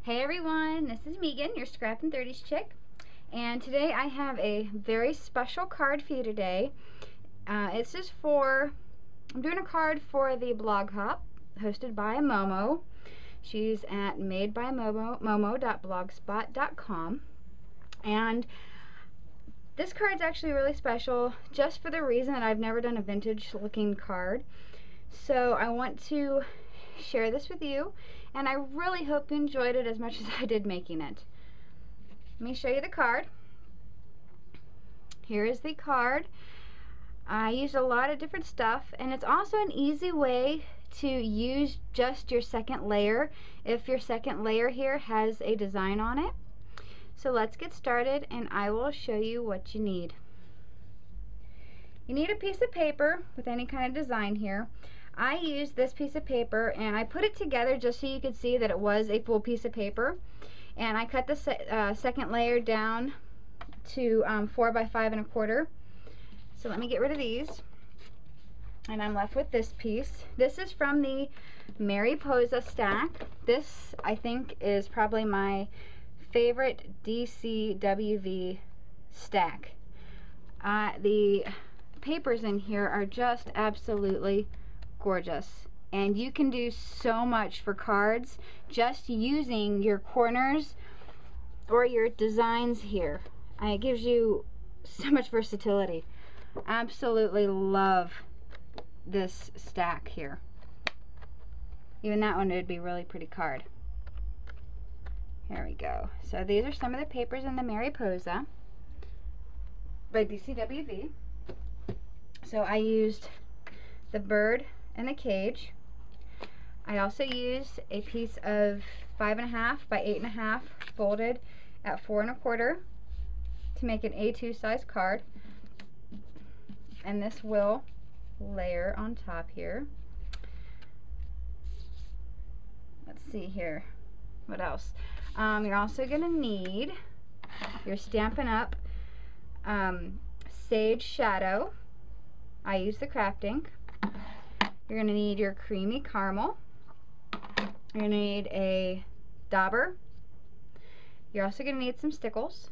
Hey everyone, this is Megan, your Scrappin' 30s chick, and today I have a very special card for you today. It's just I'm doing a card for the blog hop hosted by Momo. She's at madebymomo.blogspot.com, and this card's actually really special just for the reason that I've never done a vintage looking card. So I want to share this with you, and I really hope you enjoyed it as much as I did making it. Let me show you the card. Here is the card. I used a lot of different stuff, and it's also an easy way to use just your second layer if your second layer here has a design on it. So let's get started, and I will show you what you need. You need a piece of paper with any kind of design here. I used this piece of paper, and I put it together just so you could see that it was a full piece of paper. And I cut the second layer down to 4 by 5 1/4. So let me get rid of these, and I'm left with this piece. This is from the Mariposa stack. This, I think, is probably my favorite DCWV stack. The papers in here are just absolutely gorgeous, and you can do so much for cards just using your corners or your designs here. It gives you so much versatility. Absolutely love this stack here. Even that one would be a really pretty card. Here we go. So these are some of the papers in the Mariposa by DCWV. So I used the bird and the cage. I also used a piece of 5 1/2 by 8 1/2 folded at 4 1/4 to make an A2 size card, and this will layer on top here. Let's see here, what else? You're also going to need your Stampin' Up! Sage Shadow. I use the craft ink. You're going to need your creamy caramel. You're going to need a dauber. You're also going to need some stickles.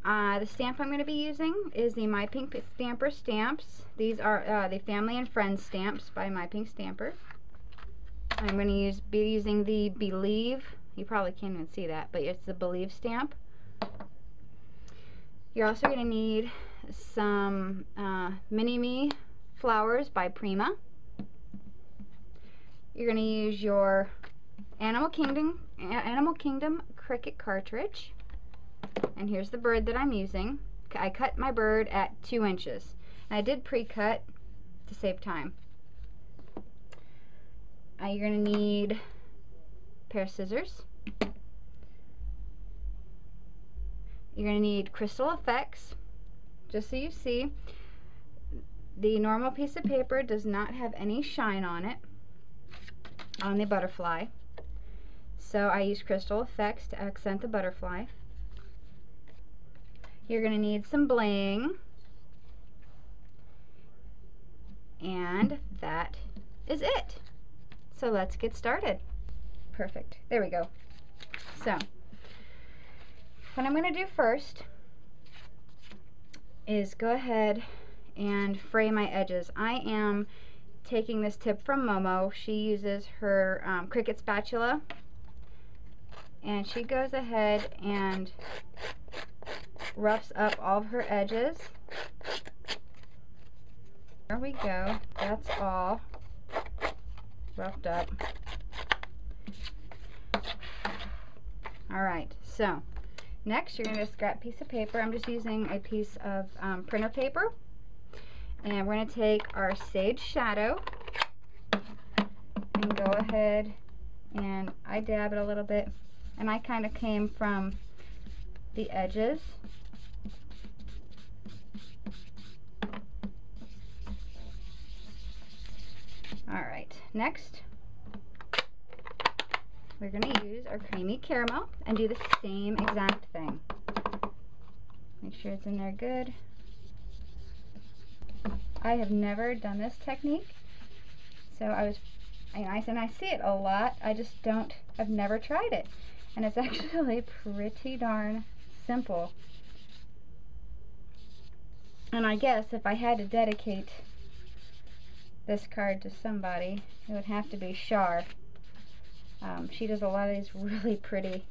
The stamp I'm going to be using is the My Pink Stamper stamps. These are the Family and Friends stamps by My Pink Stamper. I'm going to be using the Believe. You probably can't even see that, but it's the Believe stamp. You're also going to need some Mini-Me flowers by Prima. You're going to use your Animal Kingdom Cricut cartridge. And here's the bird that I'm using. I cut my bird at 2 inches. And I did pre-cut to save time. You're going to need a pair of scissors. You're going to need crystal effects. Just so you see, the normal piece of paper does not have any shine on it, on the butterfly. So I use crystal effects to accent the butterfly. You're going to need some bling. And that is it. So let's get started. Perfect. There we go. So what I'm going to do first is go ahead and fray my edges. I am taking this tip from Momo. She uses her Cricut spatula, and she goes ahead and roughs up all of her edges. There we go. That's all roughed up. Alright, so next you're going to scrap piece of paper. I'm just using a piece of printer paper, and we're going to take our Sage Shadow and go ahead, and I dab it a little bit, and I kind of came from the edges. Alright, next we're going to use our creamy caramel and do the same exact thing. Make sure it's in there good. I have never done this technique, so I see it a lot. I've never tried it. And it's actually pretty darn simple. And I guess if I had to dedicate this card to somebody, it would have to be Shar. She does a lot of these really pretty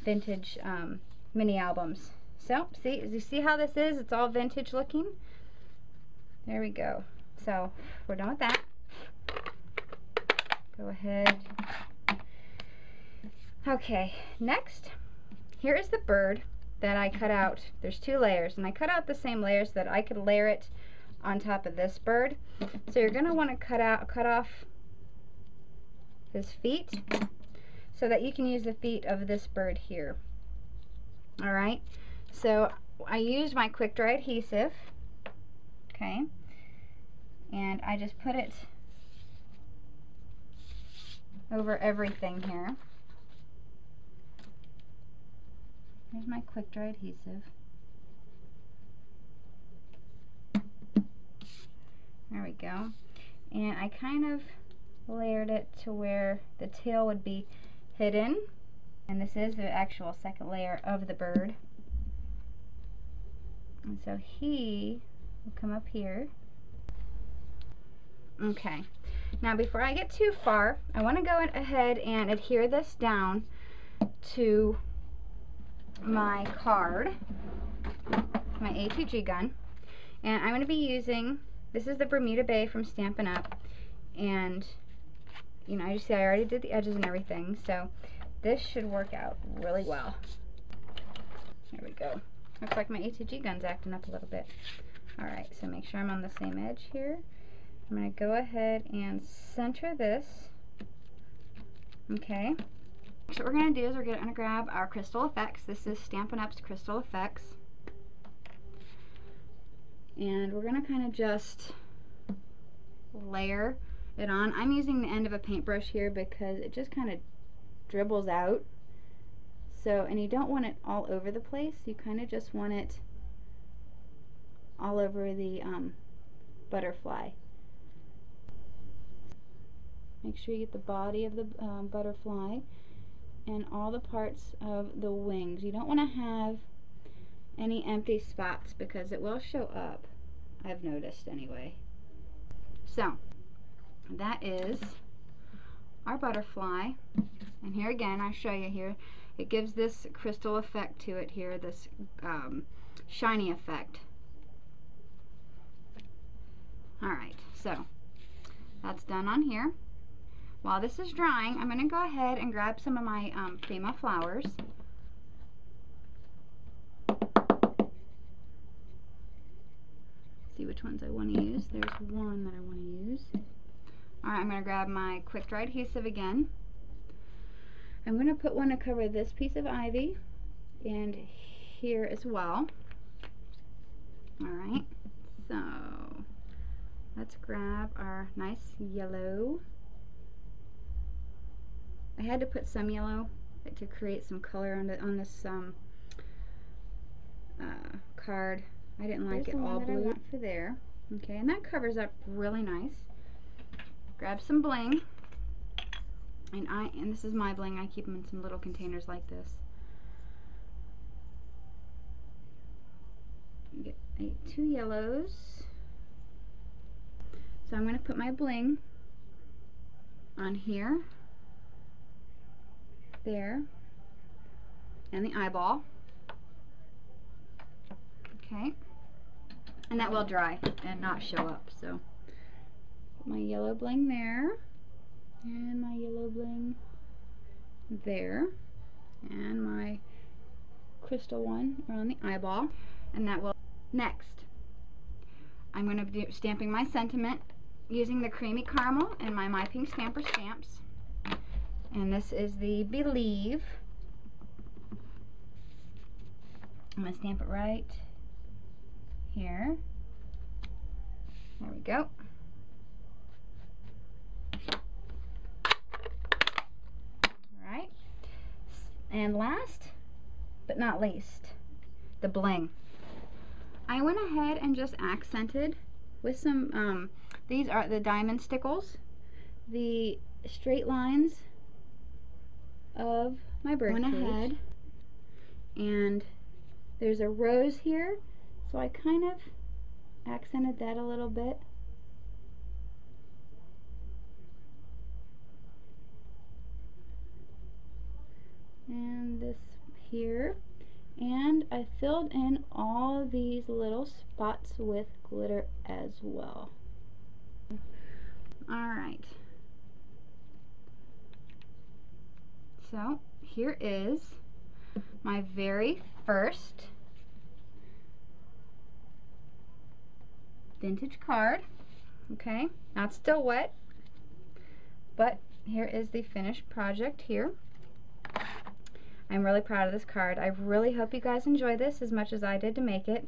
vintage mini albums. So, you see how this is? It's all vintage looking. There we go. So, we're done with that. Go ahead. Okay, next, here is the bird that I cut out. There's 2 layers, and I cut out the same layers so that I could layer it on top of this bird. So you're going to want to cut off his feet so that you can use the feet of this bird here. Alright, so I used my quick dry adhesive, okay, and I just put it over everything here. Here's my quick dry adhesive. There we go. And I kind of layered it to where the tail would be hidden. And this is the actual second layer of the bird. And so he will come up here. Okay. Now before I get too far, I want to go ahead and adhere this down to my card, my ATG gun. And I'm going to be using, this is the Bermuda Bay from Stampin' Up. And, you know, you see I already did the edges and everything, so this should work out really well. There we go. Looks like my ATG gun's acting up a little bit. Alright, so make sure I'm on the same edge here. I'm going to go ahead and center this. Okay. So what we're going to do is we're going to grab our Crystal Effects. This is Stampin' Up's Crystal Effects. And we're going to kind of just layer it on. I'm using the end of a paintbrush here because it just kind of dribbles out. So, and you don't want it all over the place. You kind of just want it all over the butterfly. Make sure you get the body of the butterfly and all the parts of the wings. You don't want to have any empty spots because it will show up, I've noticed anyway. So, that is our butterfly. And here again, I'll show you here, it gives this crystal effect to it here, this shiny effect. Alright, so that's done on here. While this is drying, I'm going to go ahead and grab some of my Fema flowers. See which ones I want to use. There's one that I want to use. Alright, I'm going to grab my quick dry adhesive again. I'm going to put one to cover this piece of ivy and here as well. Alright, so let's grab our nice yellow. I had to put some yellow to create some color on this card. I didn't like it all blue. I want for there. Okay, and that covers up really nice. Grab some bling. And this is my bling. I keep them in some little containers like this. Get 2 yellows. So I'm going to put my bling on here, there, and the eyeball. Okay, and that will dry and not show up. So put my yellow bling there, and my yellow bling there, and my crystal one around the eyeball, and that will. Next, I'm going to be stamping my sentiment using the Creamy Caramel and my Pink Stamper stamps. And this is the Believe. I'm going to stamp it right here. There we go. Alright. And last but not least, the bling. I went ahead and just accented with some, these are the diamond stickles, the straight lines of my bird cage. Went ahead, and there's a rose here, so I kind of accented that a little bit. And this here, and I filled in all these little spots with glitter as well. Alright, so here is my very first vintage card. Okay, not still wet, but here is the finished project here. I'm really proud of this card. I really hope you guys enjoy this as much as I did to make it.